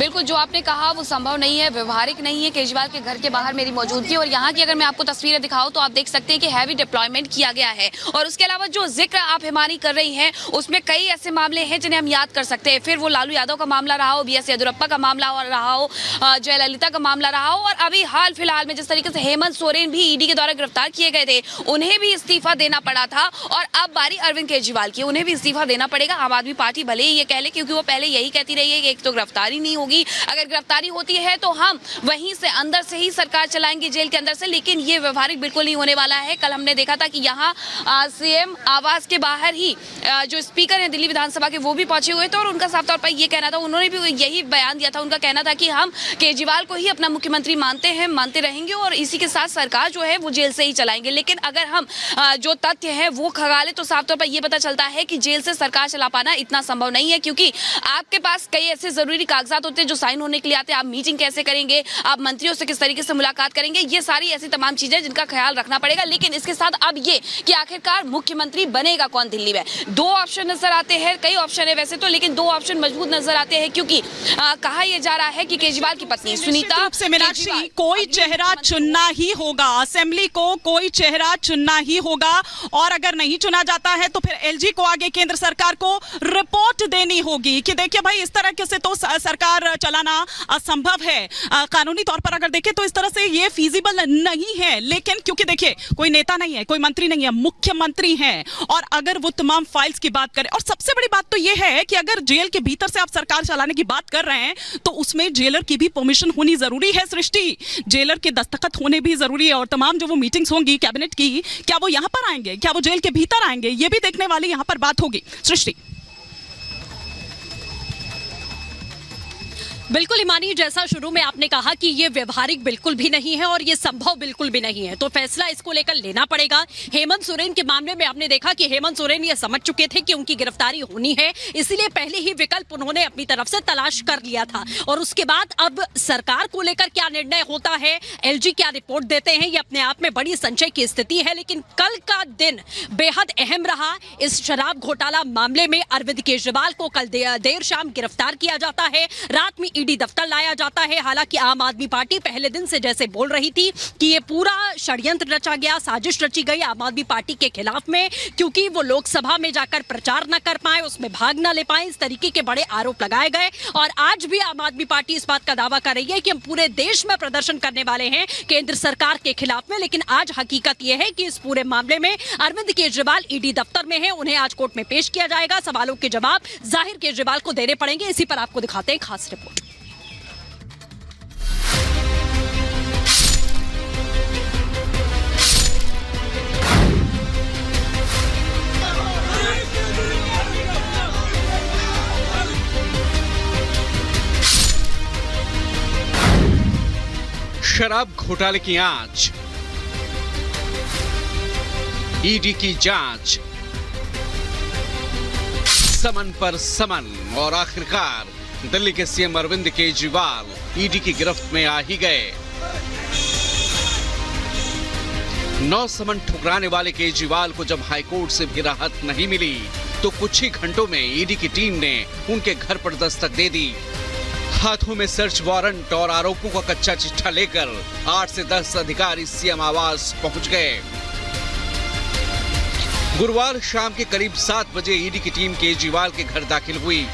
बिल्कुल, जो आपने कहा वो संभव नहीं है, व्यवहारिक नहीं है। केजरीवाल के घर के बाहर मेरी मौजूदगी और यहाँ की अगर मैं आपको तस्वीरें दिखाऊं तो आप देख सकते हैं कि हैवी डिप्लॉयमेंट किया गया है। और उसके अलावा जो जिक्र आप हिमानी कर रही हैं उसमें कई ऐसे मामले हैं जिन्हें हम याद कर सकते हैं। फिर वो लालू यादव का मामला रहा हो, BS येदियुरप्पा का मामला रहा हो, जयललिता का मामला रहा हो, और अभी हाल फिलहाल में जिस तरीके से हेमंत सोरेन भी ईडी के द्वारा गिरफ्तार किए गए थे, उन्हें भी इस्तीफा देना पड़ा था। और अब बारी अरविंद केजरीवाल की, उन्हें भी इस्तीफा देना पड़ेगा। आम आदमी पार्टी भले ही ये कह ले, क्योंकि वो पहले यही कहती रही है कि एक तो गिरफ्तारी नहीं होगी, अगर गिरफ्तारी होती है तो हम वहीं से अंदर से ही सरकार चलाएंगे, जेल के अंदर से। लेकिन ये व्यवहारिक बिल्कुल नहीं होने वाला है। कल हमने देखा था कि यहाँ CM आवास के बाहर ही जो स्पीकर हैं दिल्ली विधानसभा के, वो भी पहुंचे हुए थे और उनका साफ तौर पर ये कहना था, उन्होंने भी यही बयान दिया था। उनका कहना था कि हम केजरीवाल को ही अपना मुख्यमंत्री मानते हैं, मानते रहेंगे और इसी के साथ सरकार जो है वो जेल से ही चलाएंगे। लेकिन अगर हम जो तथ्य है वो खंगाले तो साफ तौर पर यह पता चलता है कि जेल से सरकार चला पाना इतना संभव नहीं है, क्योंकि आपके पास कई ऐसे जरूरी कागजात होते हैं जो साइन होने के लिए आते हैं। आप मीटिंग कैसे करेंगे, आप मंत्रियों से किस तरीके से मुलाकात करेंगे, ये सारी ऐसी तमाम चीजें जिनका ख्याल रखना पड़ेगा। लेकिन इसके साथ अब ये कि आखिरकार मुख्यमंत्री बनेगा कौन दिल्ली में, दो ऑप्शन नजर आते हैं। कई ऑप्शन है वैसे तो, लेकिन दो ऑप्शन मजबूत नजर आते हैं, क्योंकि कहा यह जा रहा है कि केजरीवाल की पत्नी सुनीता से मीनाक्षी कोई चेहरा चुनना ही होगा, असेंबली को कोई चेहरा चुनना ही होगा, और अगर नहीं चुना जाता है तो फिर LG को आगे केंद्र सरकार को रिपोर्ट देनी होगी कि देखिए भाई इस तरह से तो सरकार चलाना असंभव है। कानूनी तौर पर अगर देखें तो इस तरह से ये फीजिबल नहीं है। लेकिन क्योंकि देखिए कोई नेता नहीं है, कोई मंत्री नहीं है, मुख्यमंत्री हैं, और अगर वो तमाम फाइल्स की बात करें, और सबसे बड़ी बात तो ये है कि अगर जेल के भीतर से आप सरकार चलाने की बात कर रहे हैं तो उसमें जेलर की भी परमिशन होनी जरूरी है। सृष्टि, जेलर के दस्तखत होने भी जरूरी है, और तमाम जो वो मीटिंग्स होंगी कैबिनेट की, क्या वो यहां पर आएंगे, क्या वो जेल के भीतर आएंगे, ये भी देखने वाली यहां पर बात होगी। सृष्टि। बिल्कुल हिमानी, जैसा शुरू में आपने कहा कि ये व्यवहारिक बिल्कुल भी नहीं है और ये संभव बिल्कुल भी नहीं है, तो फैसला इसको लेकर लेना पड़ेगा। हेमंत सोरेन के मामले में आपने देखा कि हेमंत सोरेन ये समझ चुके थे कि उनकी गिरफ्तारी होनी है, इसलिए पहले ही विकल्प उन्होंने अपनी तरफ से तलाश कर लिया था। और उसके बाद अब सरकार को लेकर क्या निर्णय होता है, LG क्या रिपोर्ट देते हैं, ये अपने आप में बड़ी संशय की स्थिति है। लेकिन कल का दिन बेहद अहम रहा। इस शराब घोटाला मामले में अरविंद केजरीवाल को कल देर शाम गिरफ्तार किया जाता है, रात में ईडी दफ्तर लाया जाता है। हालांकि आम आदमी पार्टी पहले दिन से जैसे बोल रही थी कि ये पूरा षड्यंत्र रचा गया, साजिश रची गई आम आदमी पार्टी के खिलाफ में, क्योंकि वो लोकसभा में जाकर प्रचार न कर पाए, उसमें भाग न ले पाए, इस तरीके के बड़े आरोप लगाए गए। और आज भी आम आदमी पार्टी इस बात का दावा कर रही है कि हम पूरे देश में प्रदर्शन करने वाले हैं केंद्र सरकार के खिलाफ में। लेकिन आज हकीकत यह है कि इस पूरे मामले में अरविंद केजरीवाल ईडी दफ्तर में है, उन्हें आज कोर्ट में पेश किया जाएगा। सवालों के जवाब जाहिर केजरीवाल को देने पड़ेंगे। इसी पर आपको दिखाते हैं खास रिपोर्ट। शराब घोटाले की आंच, ईडी की जांच, समन पर समन, और आखिरकार दिल्ली के CM अरविंद केजरीवाल ईडी की गिरफ्त में आ ही गए। 9 समन ठुकराने वाले केजरीवाल को जब हाईकोर्ट से भी राहत नहीं मिली तो कुछ ही घंटों में ईडी की टीम ने उनके घर पर दस्तक दे दी। हाथों में सर्च वारंट और आरोपों का कच्चा चिट्ठा लेकर 8 से 10 अधिकारी CM आवास पहुंच गए। गुरुवार शाम के करीब 7 बजे ईडी की टीम केजरीवाल के घर दाखिल हुई।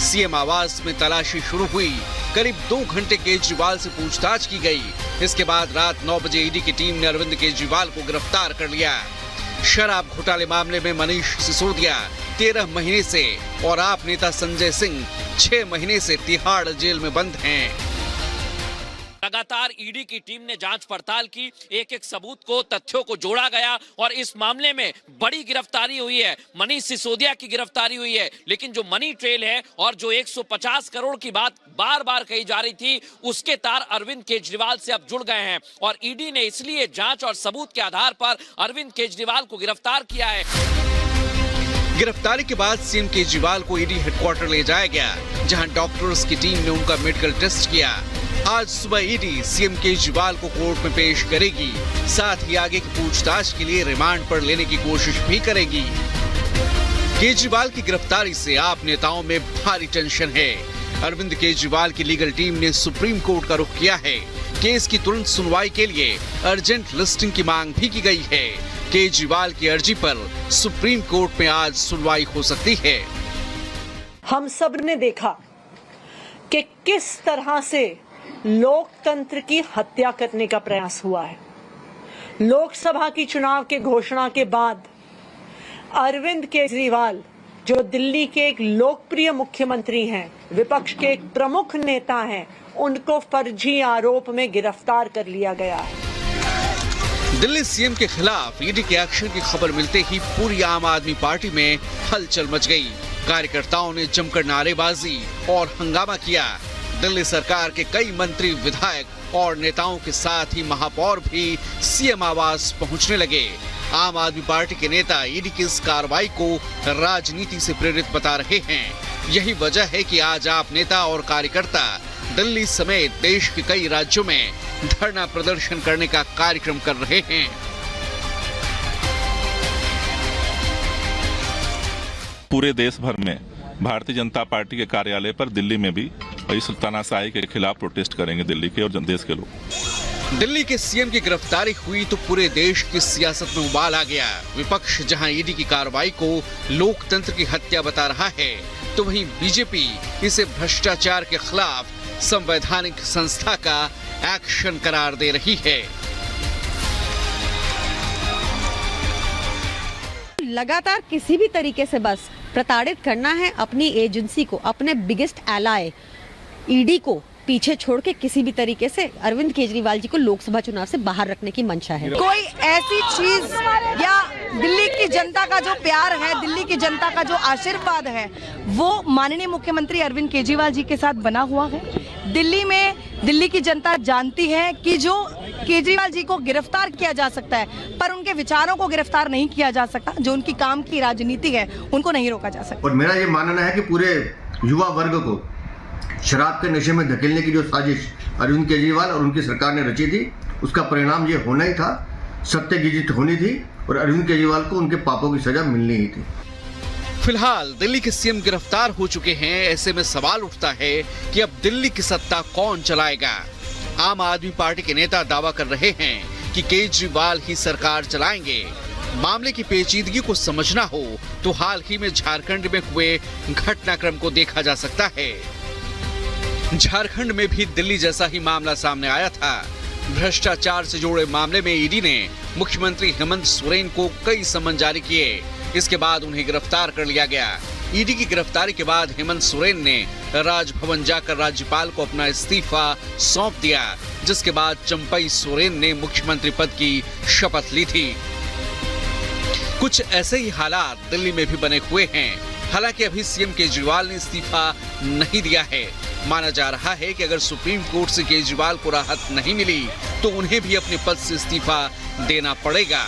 CM आवास में तलाशी शुरू हुई। करीब 2 घंटे केजरीवाल से पूछताछ की गई। इसके बाद रात 9 बजे ईडी की टीम ने अरविंद केजरीवाल को गिरफ्तार कर लिया। शराब घोटाले मामले में मनीष सिसोदिया 13 महीने से और आप नेता संजय सिंह 6 महीने से तिहाड़ जेल में बंद हैं। लगातार ईडी की टीम ने जांच पड़ताल की, एक एक सबूत को, तथ्यों को जोड़ा गया और इस मामले में बड़ी गिरफ्तारी हुई है। मनीष सिसोदिया की गिरफ्तारी हुई है, लेकिन जो मनी ट्रेल है और जो 150 करोड़ की बात बार बार कही जा रही थी, उसके तार अरविंद केजरीवाल से अब जुड़ गए हैं और ईडी ने इसलिए जांच और सबूत के आधार पर अरविंद केजरीवाल को गिरफ्तार किया है। गिरफ्तारी के बाद CM केजरीवाल को ईडी हेडक्वार्टर ले जाया गया, जहां डॉक्टर्स की टीम ने उनका मेडिकल टेस्ट किया। आज सुबह ईडी CM केजरीवाल को कोर्ट में पेश करेगी, साथ ही आगे की पूछताछ के लिए रिमांड पर लेने की कोशिश भी करेगी। केजरीवाल की गिरफ्तारी से आप नेताओं में भारी टेंशन है। अरविंद केजरीवाल की लीगल टीम ने सुप्रीम कोर्ट का रुख किया है। केस की तुरंत सुनवाई के लिए अर्जेंट लिस्टिंग की मांग भी की गई है। केजरीवाल की अर्जी पर सुप्रीम कोर्ट में आज सुनवाई हो सकती है। हम सब ने देखा कि किस तरह से लोकतंत्र की हत्या करने का प्रयास हुआ है। लोकसभा की चुनाव के घोषणा के बाद अरविंद केजरीवाल, जो दिल्ली के एक लोकप्रिय मुख्यमंत्री हैं, विपक्ष के एक प्रमुख नेता हैं, उनको फर्जी आरोप में गिरफ्तार कर लिया गया है। दिल्ली सीएम के खिलाफ ईडी के एक्शन की खबर मिलते ही पूरी आम आदमी पार्टी में हलचल मच गई। कार्यकर्ताओं ने जमकर नारेबाजी और हंगामा किया। दिल्ली सरकार के कई मंत्री, विधायक और नेताओं के साथ ही महापौर भी सीएम आवास पहुंचने लगे। आम आदमी पार्टी के नेता ईडी की इस कार्रवाई को राजनीति से प्रेरित बता रहे हैं। यही वजह है कि आज आप नेता और कार्यकर्ता दिल्ली समेत देश के कई राज्यों में धरना प्रदर्शन करने का कार्यक्रम कर रहे हैं। पूरे देश भर में भारतीय जनता पार्टी के कार्यालय पर दिल्ली में भी इस तानाशाही के खिलाफ प्रोटेस्ट करेंगे दिल्ली के और देश के लोग। दिल्ली के सीएम की गिरफ्तारी हुई तो पूरे देश की सियासत में उबाल आ गया। विपक्ष जहां ईडी की कार्रवाई को लोकतंत्र की हत्या बता रहा है, तो वहीं बीजेपी इसे भ्रष्टाचार के खिलाफ संवैधानिक संस्था का एक्शन करार दे रही है। लगातार किसी भी तरीके से बस प्रताड़ित करना है अपनी एजेंसी को, अपने बिगेस्ट एलाय ईडी को पीछे छोड़ के किसी भी तरीके से अरविंद केजरीवाल जी को लोकसभा चुनाव से बाहर रखने की मंशा है। कोई ऐसी चीज या दिल्ली की जनता का जो प्यार है, दिल्ली की जनता का जो आशीर्वाद है, वो माननीय मुख्यमंत्री अरविंद केजरीवाल जी के साथ बना हुआ है। दिल्ली में दिल्ली की जनता जानती है कि जो केजरीवाल जी को गिरफ्तार किया जा सकता है, पर उनके विचारों को गिरफ्तार नहीं किया जा सकता। जो उनकी काम की राजनीति है, उनको नहीं रोका जा सकता। और मेरा ये मानना है कि पूरे युवा वर्ग को शराब के नशे में धकेलने की जो साजिश अरविंद केजरीवाल और उनकी सरकार ने रची थी, उसका परिणाम ये होना ही था। सत्य की जीत होनी थी और अरविंद केजरीवाल को उनके पापों की सजा मिलनी ही थी। फिलहाल दिल्ली के सीएम गिरफ्तार हो चुके हैं। ऐसे में सवाल उठता है कि अब दिल्ली की सत्ता कौन चलाएगा। आम आदमी पार्टी के नेता दावा कर रहे हैं कि केजरीवाल ही सरकार चलाएंगे। मामले की पेचीदगी को समझना हो तो हाल ही में झारखंड में हुए घटनाक्रम को देखा जा सकता है। झारखंड में भी दिल्ली जैसा ही मामला सामने आया था। भ्रष्टाचार से जुड़े मामले में ईडी ने मुख्यमंत्री हेमंत सोरेन को कई समन जारी किए। इसके बाद उन्हें गिरफ्तार कर लिया गया। ईडी की गिरफ्तारी के बाद हेमंत सोरेन ने राजभवन जाकर राज्यपाल को अपना इस्तीफा सौंप दिया, जिसके बाद चंपई सोरेन ने मुख्यमंत्री पद की शपथ ली थी। कुछ ऐसे ही हालात दिल्ली में भी बने हुए हैं। हालांकि अभी सीएम केजरीवाल ने इस्तीफा नहीं दिया है। माना जा रहा है कि अगर सुप्रीम कोर्ट से केजरीवाल को राहत नहीं मिली तो उन्हें भी अपने पद से इस्तीफा देना पड़ेगा।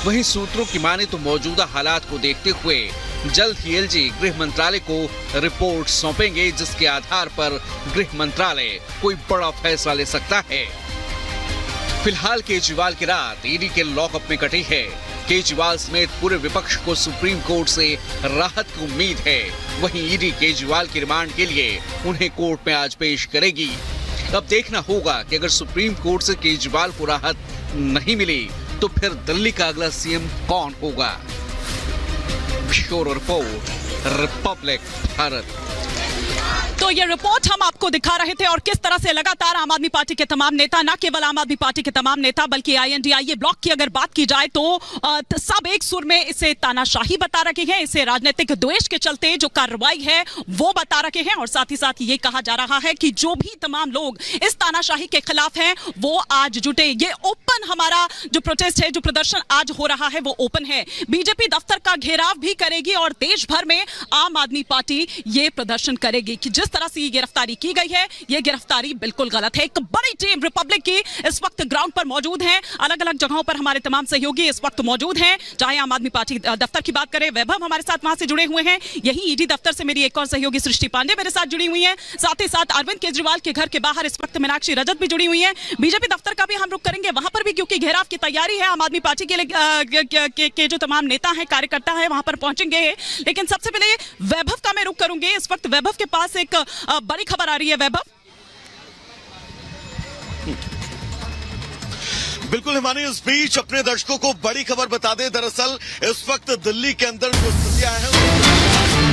वहीं सूत्रों की माने तो मौजूदा हालात को देखते हुए जल्द ही एलजी गृह मंत्रालय को रिपोर्ट सौंपेंगे, जिसके आधार पर गृह मंत्रालय कोई बड़ा फैसला ले सकता है। फिलहाल केजरीवाल की रात ईडी के लॉकअप में कटी है। केजरीवाल समेत पूरे विपक्ष को सुप्रीम कोर्ट से राहत की उम्मीद है। वहीं ईडी केजरीवाल की रिमांड के लिए उन्हें कोर्ट में आज पेश करेगी। अब देखना होगा कि अगर सुप्रीम कोर्ट से केजरीवाल को राहत नहीं मिली तो फिर दिल्ली का अगला सीएम कौन होगा। Bureau report, Republic Bharat. तो ये रिपोर्ट हम आपको दिखा रहे थे और किस तरह से लगातार आम आदमी पार्टी के तमाम नेता, न केवल आम आदमी पार्टी के तमाम नेता बल्कि INDIA ब्लॉक की अगर बात की जाए तो सब एक सुर में इसे तानाशाही बता रखे हैं। इसे राजनीतिक द्वेष के चलते जो कार्रवाई है वो बता रखे हैं और साथ ही साथ ये कहा जा रहा है कि जो भी तमाम लोग इस तानाशाही के खिलाफ हैं वो आज जुटे। ये ओपन हमारा जो प्रोटेस्ट है, जो प्रदर्शन आज हो रहा है वो ओपन है। बीजेपी दफ्तर का घेराव भी करेगी और देश भर में आम आदमी पार्टी ये प्रदर्शन करेगी कि जिस तरह से ये गिरफ्तारी की गई है, ये गिरफ्तारी बिल्कुल गलत है। एक बड़ी टीम रिपब्लिक की इस वक्त ग्राउंड पर मौजूद है। अलग अलग जगहों पर हमारे तमाम सहयोगी इस वक्त मौजूद हैं। चाहे आम आदमी पार्टी दफ्तर की बात करें, वैभव हमारे साथ वहां से जुड़े हुए हैं। यही ईडी दफ्तर से मेरी एक और सहयोगी सृष्टि पांडे मेरे साथ जुड़ी हुई है। साथ ही साथ अरविंद केजरीवाल के घर के बाहर इस वक्त मीनाक्षी रजत भी जुड़ी हुई है। बीजेपी दफ्तर का भी हम रुख करेंगे वहां पर भी, क्योंकि घेराव की तैयारी है। आम आदमी पार्टी के जो तमाम नेता हैं, कार्यकर्ता है, वहां पर पहुंचेंगे। लेकिन सबसे पहले वैभव का मैं रुख करूंगी। इस वक्त वैभव के पास एक बड़ी खबर आ रही है वैभव। बिल्कुल हिमानी, इस बीच अपने दर्शकों को बड़ी खबर बता दें। दरअसल इस वक्त दिल्ली के अंदर जो स्थितियां हैं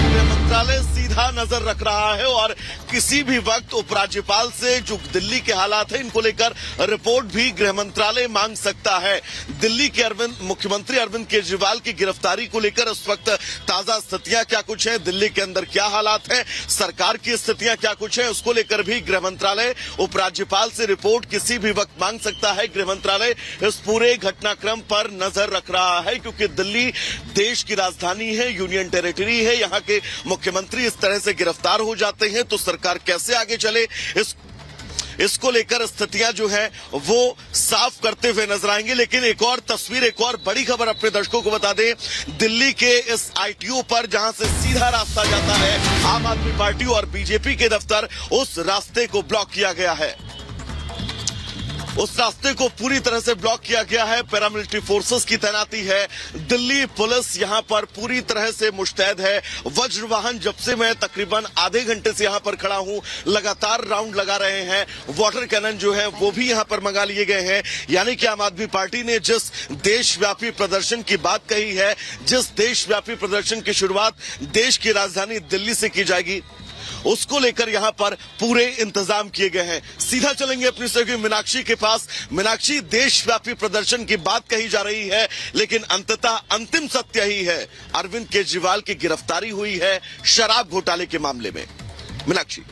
गृह मंत्रालय सीधा नजर रख रहा है और किसी भी वक्त उपराज्यपाल से जो दिल्ली के हालात हैं इनको लेकर रिपोर्ट भी गृह मंत्रालय मांग सकता है। दिल्ली के मुख्यमंत्री अरविंद केजरीवाल की गिरफ्तारी को लेकर इस वक्त ताजा स्थितियां क्या कुछ हैं, दिल्ली के अंदर क्या हालात हैं, सरकार की स्थितियां क्या कुछ हैं, उसको लेकर भी गृह मंत्रालय उपराज्यपाल से रिपोर्ट किसी भी वक्त मांग सकता है। गृह मंत्रालय इस पूरे घटनाक्रम पर नजर रख रहा है क्योंकि दिल्ली देश की राजधानी है, यूनियन टेरिटरी है। यहां के मुख्यमंत्री इस तरह से गिरफ्तार हो जाते हैं तो सरकार कैसे आगे चले, इसको लेकर स्थितियां जो है वो साफ करते हुए नजर आएंगे। लेकिन एक और तस्वीर, एक और बड़ी खबर अपने दर्शकों को बता दें। दिल्ली के इस आईटीओ पर जहां से सीधा रास्ता जाता है आम आदमी पार्टी और बीजेपी के दफ्तर, उस रास्ते को ब्लॉक किया गया है। उस रास्ते को पूरी तरह से ब्लॉक किया गया है। पैरामिलिट्री फोर्सेस की तैनाती है। दिल्ली पुलिस यहां पर पूरी तरह से मुस्तैद है। वज्र वाहन, जब से मैं तकरीबन आधे घंटे से यहां पर खड़ा हूं, लगातार राउंड लगा रहे हैं। वाटर कैनन जो है वो भी यहां पर मंगा लिए गए हैं। यानी कि आम आदमी पार्टी ने जिस देशव्यापी प्रदर्शन की बात कही है, जिस देशव्यापी प्रदर्शन की शुरुआत देश की राजधानी दिल्ली से की जाएगी, उसको लेकर यहां पर पूरे इंतजाम किए गए हैं। सीधा चलेंगे अपनी सहयोगी मीनाक्षी के पास। मीनाक्षी, देशव्यापी प्रदर्शन की बात कही जा रही है लेकिन अंततः अंतिम सत्य ही है, अरविंद केजरीवाल की गिरफ्तारी हुई है शराब घोटाले के मामले में। मीनाक्षी।